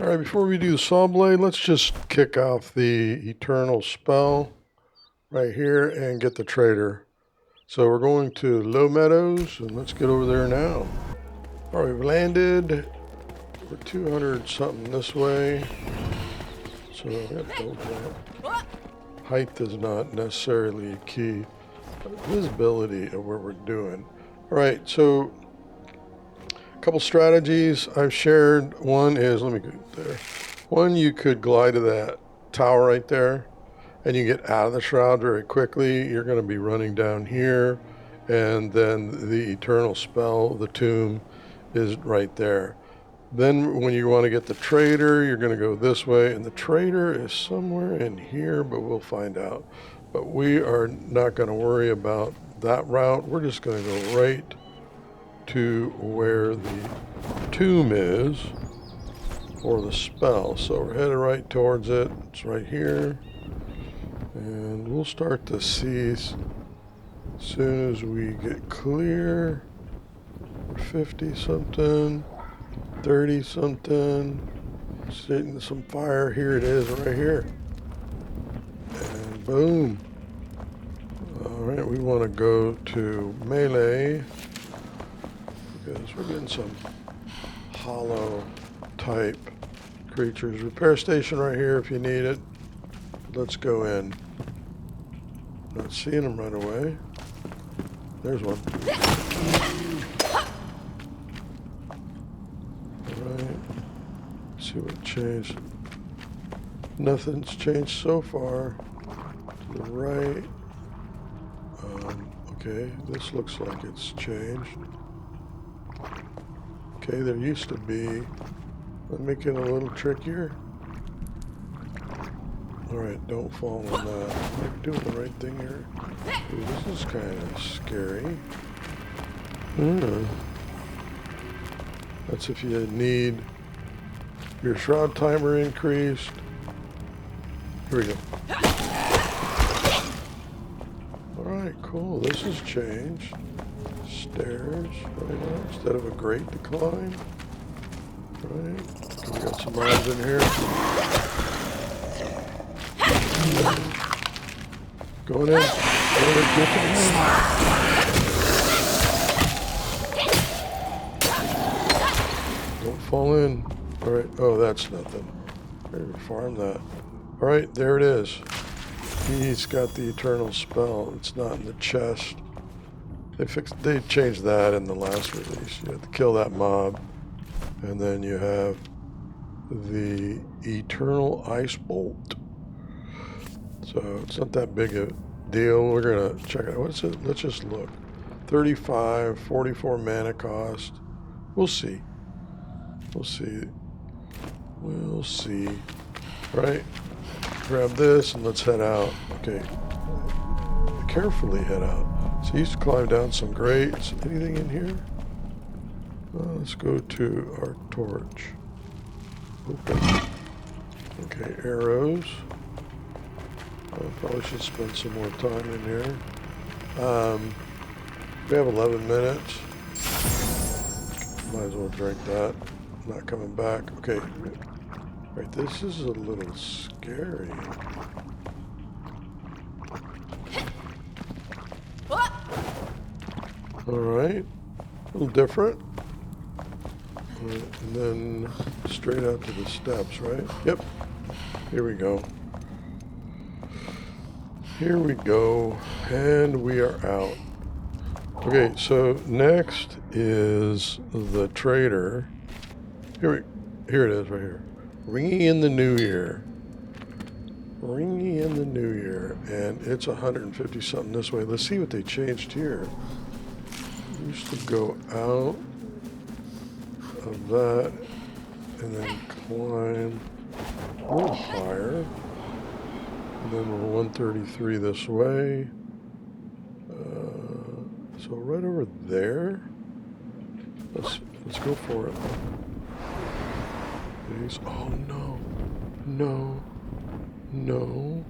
Alright, before we do the Sawblade, let's just kick off the Eternal spell right here and get the trader. So we're going to Low Meadows, and let's get over there now. Alright, we've landed. We're 200 something this way. So we have to build that. Height is not necessarily key. Visibility of what we're doing. Alright, so a couple strategies I've shared. One is, let me go there. One, you could glide to that tower right there, and you get out of the shroud very quickly. You're going to be running down here, and then the Eternal spell, the tomb, is right there. Then when you want to get the trader, you're going to go this way, and the trader is somewhere in here, but we'll find out. But we are not going to worry about that route. We're just going to go right to where the tomb is for the spell. So we're headed right towards it. It's right here. And we'll start to see as soon as we get clear. We're 50 something, 30 something, sitting some fire. Here it is right here. And boom. Alright, we want to go to melee because we're getting some hollow type creatures. Repair station right here if you need it. Let's go in. Not seeing them right away. There's one. Alright. Let's see what changed. Nothing's changed so far. To the right. Okay, this looks like it's changed. Okay, there used to be. Let me make it a little trickier. Alright, don't fall on that. Am I doing the right thing here? Ooh, this is kind of scary. That's if you need your shroud timer increased. Here we go. Alright, cool. This has changed. Stairs right now instead of a grate to climb. Right. We got some mobs in here. Going in. Don't fall in. Alright. Oh, that's nothing. Maybe farm that. Alright, there it is. He's got the Eternal spell. It's not in the chest. They changed that in the last release. You have to kill that mob. And then you have the Eternal Ice Bolt. So it's not that big a deal. We're going to check it out. What's it? Let's just look. 35, 44 mana cost. We'll see. We'll see. We'll see. Right? Grab this and let's head out. Okay. Carefully head out. So you used to climb down some grates. Anything in here? Let's go to our torch. Open. Okay, arrows. I probably should spend some more time in here. We have 11 minutes. Might as well drink that. Not coming back. Okay. Right, this is a little scary. Alright. A little different. Right, and then straight out to the steps, right? Yep. Here we go. Here we go. And we are out. Okay, so next is the trader. Here it is right here. Ringing in the New Year. Ringing in the New Year. And it's 150 something this way. Let's see what they changed here. Used to go out of that and then climb a little higher. And then we're 133 this way. So right over there. Let's go for it. Please. Oh no. No. No.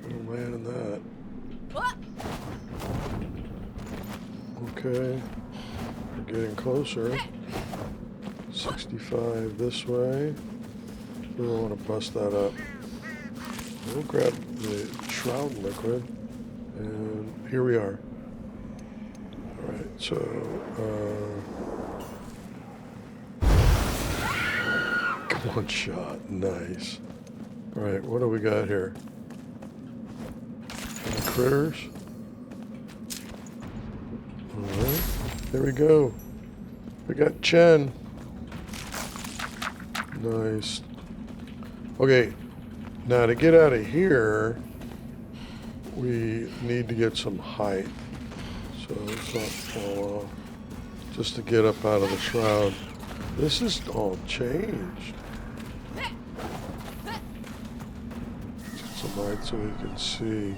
I'm gonna land in that. Okay. We're getting closer. 65 this way. We don't want to bust that up. We'll grab the shroud liquid, and here we are. Alright, so, one shot, nice. Alright, what do we got here? Any critters? Alright, there we go. We got Chen. Nice. Okay, now to get out of here, we need to get some height. So let's not fall off. Just to get up out of the shroud. This is all changed. Get some light so we can see.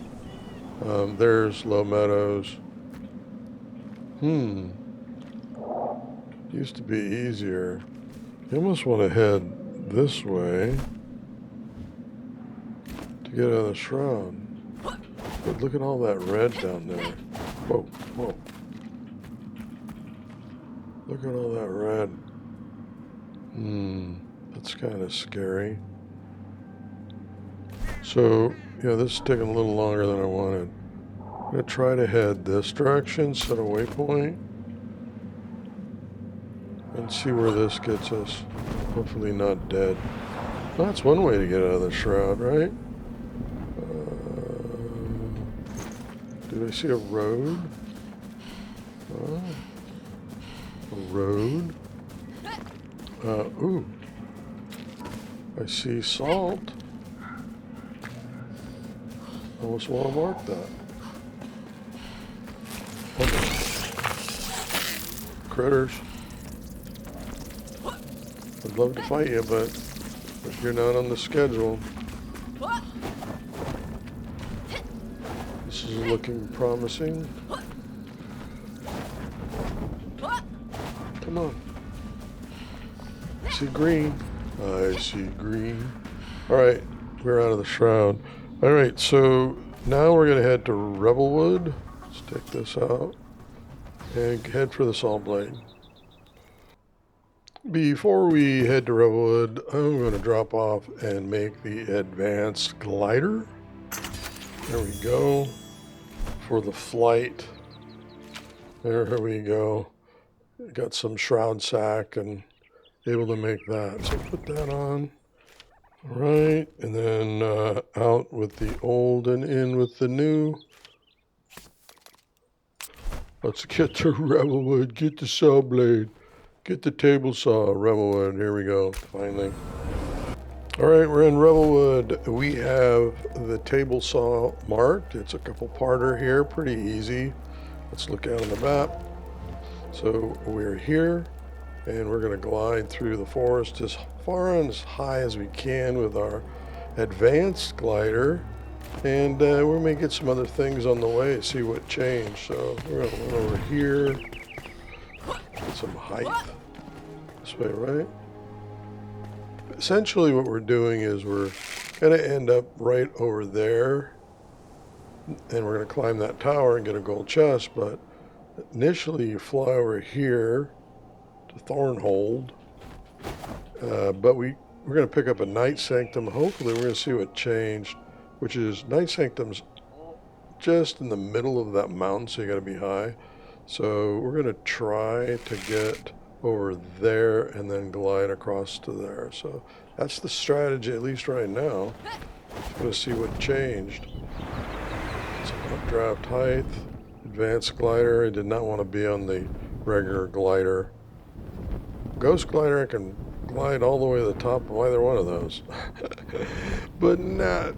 There's low meadows. Used to be easier. You almost want to head this way to get out of the shroud. But look at all that red down there. Whoa, whoa. Look at all that red. That's kind of scary. So, yeah, this is taking a little longer than I wanted. I'm going to try to head this direction, set a waypoint, and see where this gets us. Hopefully not dead. Well, that's one way to get out of the shroud, right? Do I see a road? Oh, a road. Ooh. I see salt. I almost want to mark that. Okay. Critters. I'd love to fight you, but if you're not on the schedule. This is looking promising. Come on. I see green. I see green. Alright, we're out of the shroud. Alright, so now we're going to head to Revelwood. Let's take this out. And head for the Sawblade. Before we head to Revelwood, I'm going to drop off and make the advanced glider. There we go. For the flight. There we go. Got some shroud sack and able to make that. So put that on. Alright, and then out with the old and in with the new. Let's get to Revelwood, get the Sawblade, get the Tablesaw, Revelwood, here we go, finally. Alright, we're in Revelwood. We have the Tablesaw marked. It's a couple parter here, pretty easy. Let's look out on the map. So we're here, and we're going to glide through the forest as far and as high as we can with our advanced glider. And we may get some other things on the way, see what changed. So we're going to run over here, get some height this way, right? Essentially what we're doing is we're going to end up right over there, and we're going to climb that tower and get a gold chest. But initially you fly over here to Thornhold, but we're going to pick up a Night Sanctum. Hopefully we're going to see what changed, which is Night Sanctum's just in the middle of that mountain, so you got to be high. So we're going to try to get over there and then glide across to there. So that's the strategy, at least right now. Just going to see what changed. So updraft height, advanced glider. I did not want to be on the regular glider. Ghost glider, I can glide all the way to the top of either one of those. But not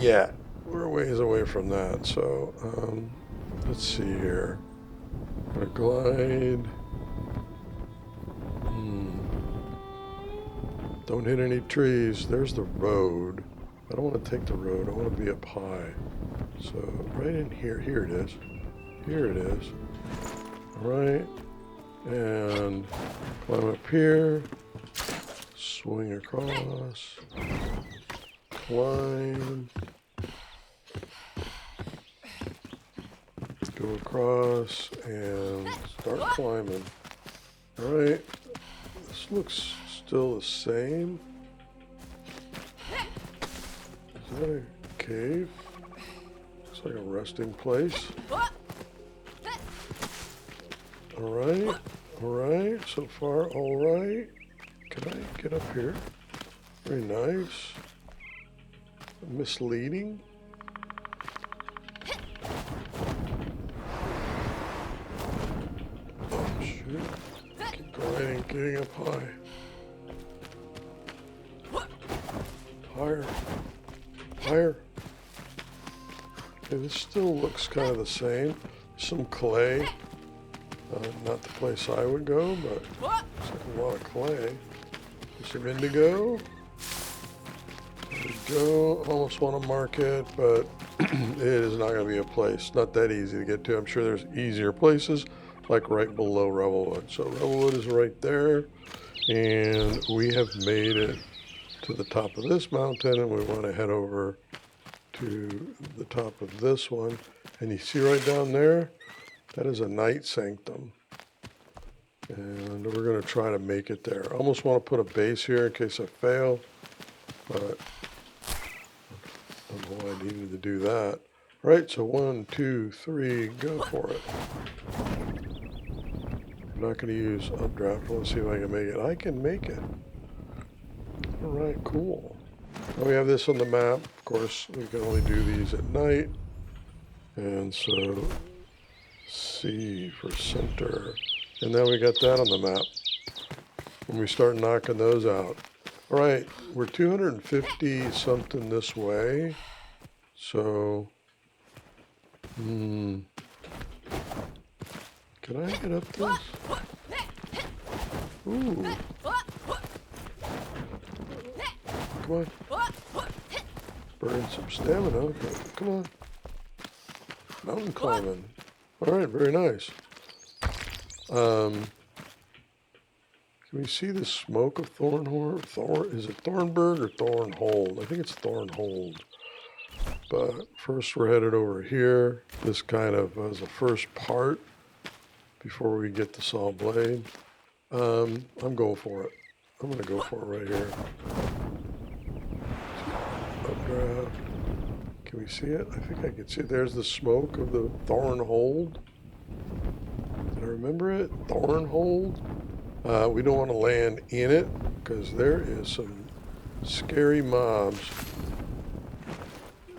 yet. We're a ways away from that. So let's see here. I'm gonna glide. Don't hit any trees. There's the road. I don't want to take the road. I want to be up high. So right in here. Here it is. Here it is. All right. And climb up here. Swing across. Climb. Go across and start climbing. All right. This looks still the same. Is that a cave? Looks like a resting place. Alright, alright, so far alright. Can I get up here? Very nice. Misleading. Oh shoot. Keep going, getting up high. Higher. Higher. Okay, this still looks kind of the same. Some clay. Not the place I would go, but looks like a lot of clay. Some indigo. There we go. Almost want to mark it, but it is not going to be a place. Not that easy to get to. I'm sure there's easier places, like right below Revelwood. So Revelwood is right there, and we have made it to the top of this mountain, and we want to head over to the top of this one. And you see right down there, that is a night sanctum. And we're going to try to make it there. I almost want to put a base here in case I fail, but I don't know why I needed to do that. All right, so 1, 2, 3, go for it. I'm not going to use updraft. Let's see if I can make it. I can make it. All right, cool. Now we have this on the map. Of course, we can only do these at night. And so C for center. And then we got that on the map. When we start knocking those out. All right, we're 250 something this way. So, can I get up this? Ooh. Come on. Burn some stamina. Okay, come on. Mountain climbing. All right, very nice. Can we see the smoke of is it Thornburg or Thornhold? I think it's Thornhold. But first we're headed over here. This kind of as a first part before we get the saw blade. I'm going for it. I'm going to go for it right here. Updraft. Can we see it? I think I can see it. There's the smoke of the Thornhold. Did I remember it? Thornhold. We don't want to land in it because there is some scary mobs.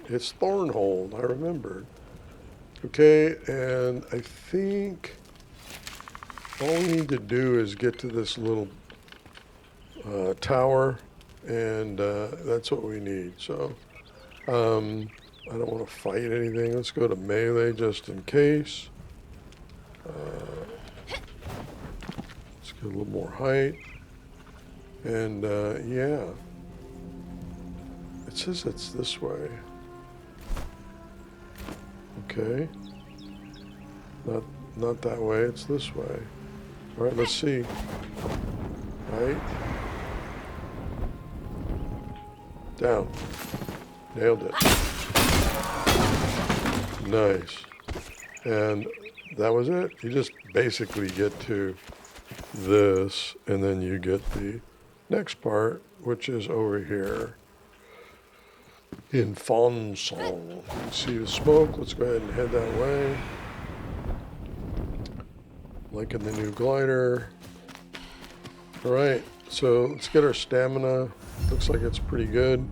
It's Thornhold, I remembered. Okay, and I think all we need to do is get to this little tower, and that's what we need. So I don't want to fight anything. Let's go to melee just in case. Let's get a little more height. And yeah, it says it's this way. Okay, not that way, it's this way. All right, let's see. Right. Down. Nailed it. Nice. And that was it. You just basically get to this, and then you get the next part, which is over here in Fawnsong. See the smoke. Let's go ahead and head that way. Liking the new glider. All right, so let's get our stamina. Looks like it's pretty good.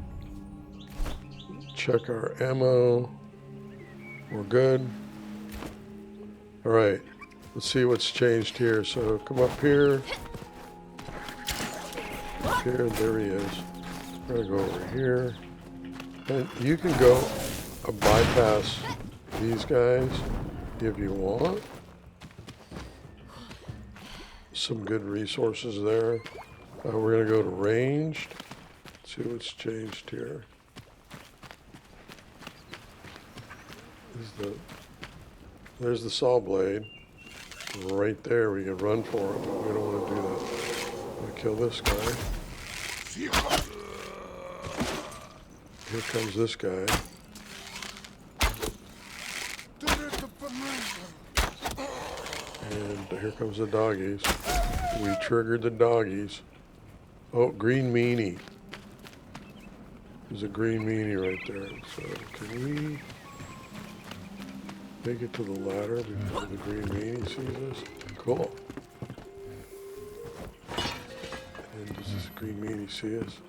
Check our ammo. We're good. All right, let's see what's changed here. So come up here. Up here, there he is. We're gonna go over here. And you can go bypass these guys if you want. Some good resources there. We're going to go to ranged. See what's changed here. There's the saw blade. Right there, we can run for it, but we don't want to do that. I'm going to kill this guy. Here comes this guy. And here comes the doggies. We triggered the doggies. Oh, green meanie. There's a green meanie right there. So can we make it to the ladder before the green meanie sees us? Cool. And does this green meanie see us?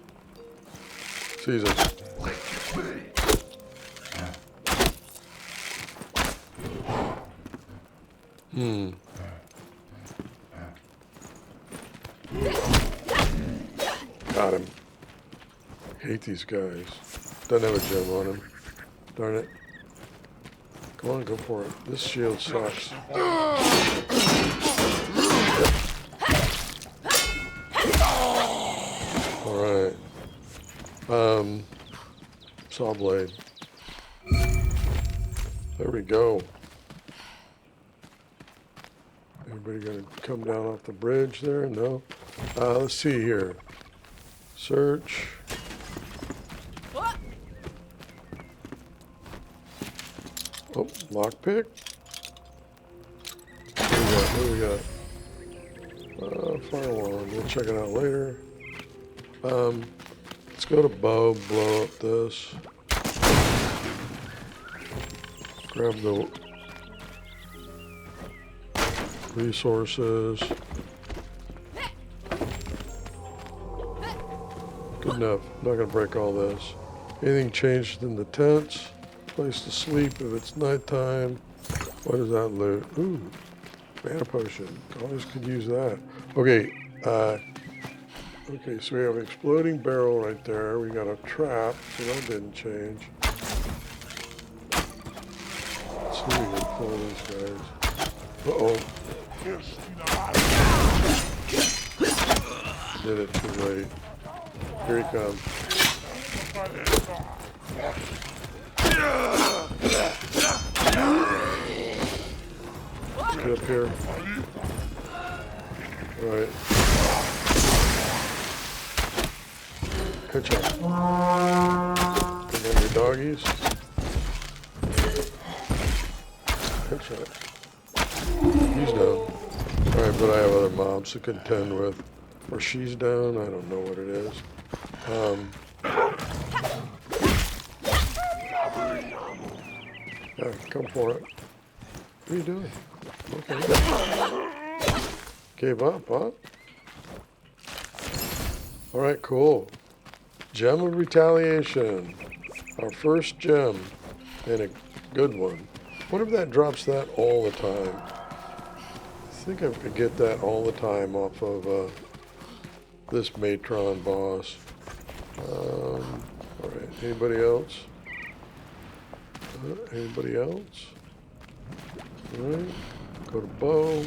Sees us. Got him. Hate these guys. Doesn't have a gem on him. Darn it. Come on, go for it. This shield sucks. Alright. Sawblade. There we go. Everybody gonna come down off the bridge there? No? Let's see here. Search. Oh, lockpick. What do we got? Fire alarm. We'll check it out later. Let's go to bow, blow up this. Grab the resources. Good enough. I'm not going to break all this. Anything changed in the tents? Place to sleep if it's nighttime. What is that loot? Ooh, mana potion. Always could use that. Okay, okay, so we have an exploding barrel right there. We got a trap, so that didn't change. Let's see if we can pull these guys. Uh-oh. Did it too late. Here he comes. Get up here. Alright. Headshot. And then your doggies. Headshot. He's down. Alright, but I have other mobs to contend with. Or she's down, I don't know what it is. Yeah, come for it. What are you doing? Okay. Gave up, huh? Alright, cool. Gem of Retaliation. Our first gem. And a good one. What if that drops that all the time? I think I could get that all the time off of this Matron boss. Alright, anybody else? Anybody else? Alright, go to bow.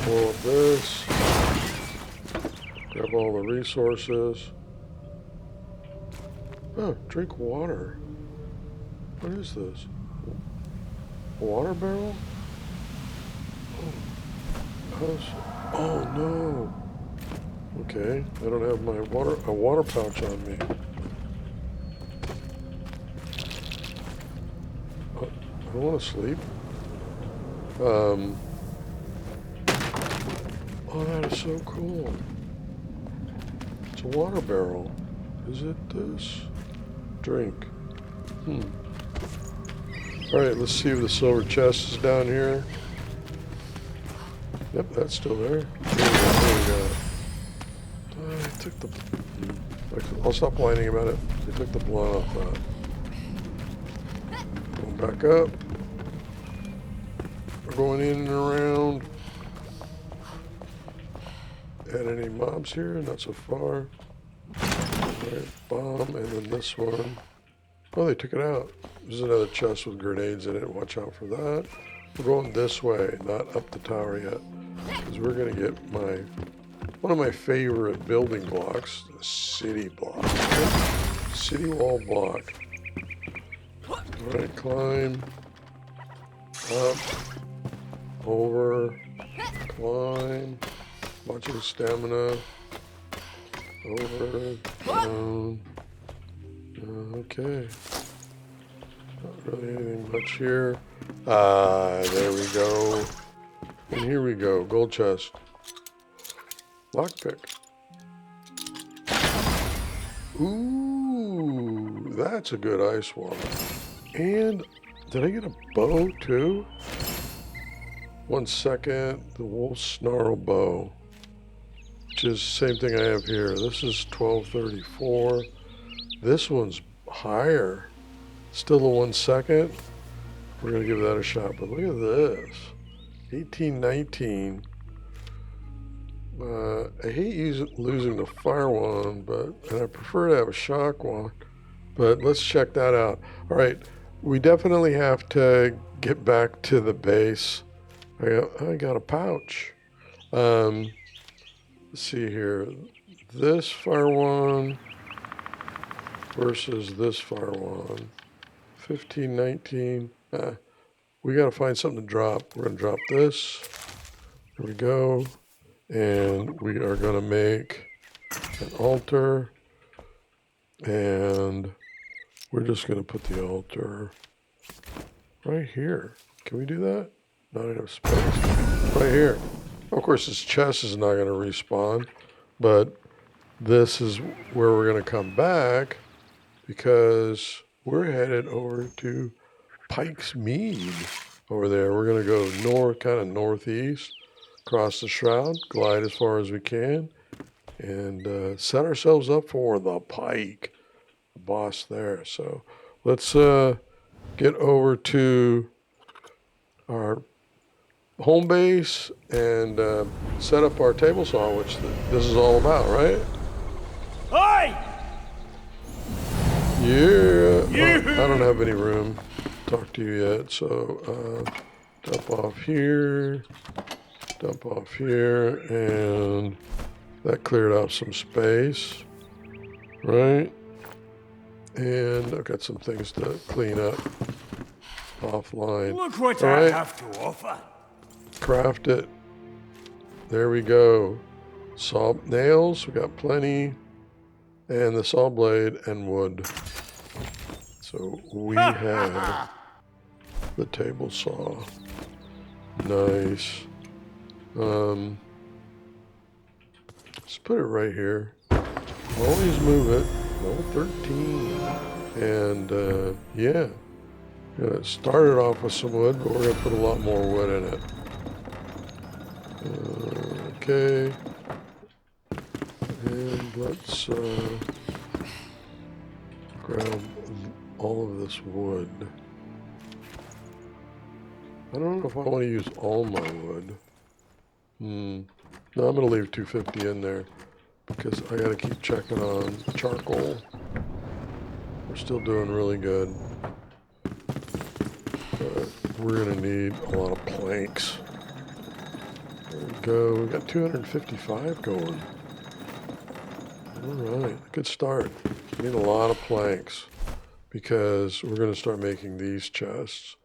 Blow up this. Grab all the resources. Oh, drink water. What is this? A water barrel? Oh, oh no. Okay, I don't have my water pouch on me. I don't want to sleep. Oh, that is so cool. It's a water barrel. Is it this? Drink. Alright, let's see if the silver chest is down here. Yep, that's still there. There we go. I took the... I'll stop whining about it. They took the blood off that. Going back up. We're going in and around. Had any mobs here? Not so far. Right, bomb, and then this one. Oh, they took it out. There's another chest with grenades in it. Watch out for that. We're going this way, not up the tower yet. Because we're going to get one of my favorite building blocks, the city block. City wall block. Alright, climb. Up. Over. Climb. Watching stamina. Over. Down. Okay. Not really anything much here. There we go. And here we go. Gold chest. Lockpick. Ooh, that's a good ice wall. And did I get a bow too? 1 second. The wolf snarl bow. Which is the same thing I have here. This is 1234. This one's higher. Still a 1 second. We're going to give that a shot. But look at this. 1819. I hate losing the fire wand, and I prefer to have a shock wand. But let's check that out. All right. We definitely have to get back to the base. I got a pouch. Let's see here. This fire wand versus this fire wand. 1519. We got to find something to drop. We're going to drop this. There we go. And we are going to make an altar. And we're just going to put the altar right here. Can we do that? Not enough space. Right here. Of course, this chest is not going to respawn. But this is where we're going to come back. Because we're headed over to Pikesmead over there. We're going to go north, kind of northeast, across the shroud, glide as far as we can, and set ourselves up for the Pike, the boss there. So let's get over to our home base and set up our table saw, which this is all about, right? Oi! Yeah. I don't have any room to talk to you yet, so dump off here, and that cleared out some space, right? And I've got some things to clean up offline. Look what All I right. have to offer. Craft it. There we go. Saw nails, we got plenty. And the saw blade and wood. So we have the table saw. Nice. Let's put it right here. Always move it. Level 13. And yeah. It started off with some wood, but we're going to put a lot more wood in it. Okay. And let's grab all of this wood. I don't know if I want to use all my wood. No, I'm going to leave 250 in there because I got to keep checking on charcoal. We're still doing really good. But we're going to need a lot of planks. There we go. We got 255 going. All right, good start. We need a lot of planks because we're going to start making these chests.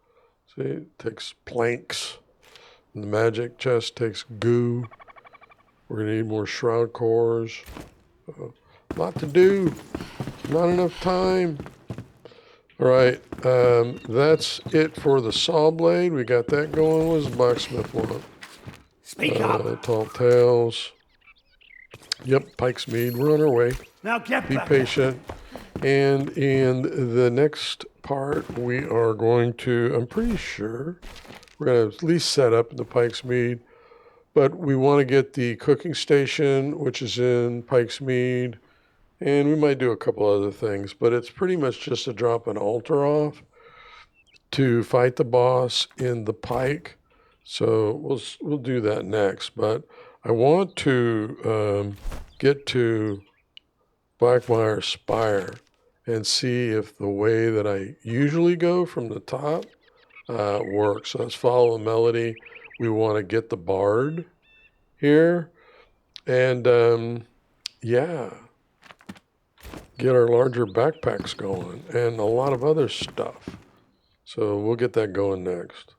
See, it takes planks. And the magic chest takes goo. We're going to need more shroud cores. A lot to do. Not enough time. All right, that's it for the saw blade. We got that going. What does the blacksmith want? Speak up. Tall tales. Yep, Pikesmead. We're on our way. Now get Be back. patient. And in the next part, we are going to, I'm pretty sure, we're going to at least set up the Pikesmead. But we want to get the cooking station, which is in Pikesmead. And we might do a couple other things. But it's pretty much just to drop an altar off to fight the boss in the Pike. So we'll do that next. But I want to get to Blackmire Spire and see if the way that I usually go from the top works. So let's follow the melody. We want to get the bard here. And yeah, get our larger backpacks going and a lot of other stuff. So we'll get that going next.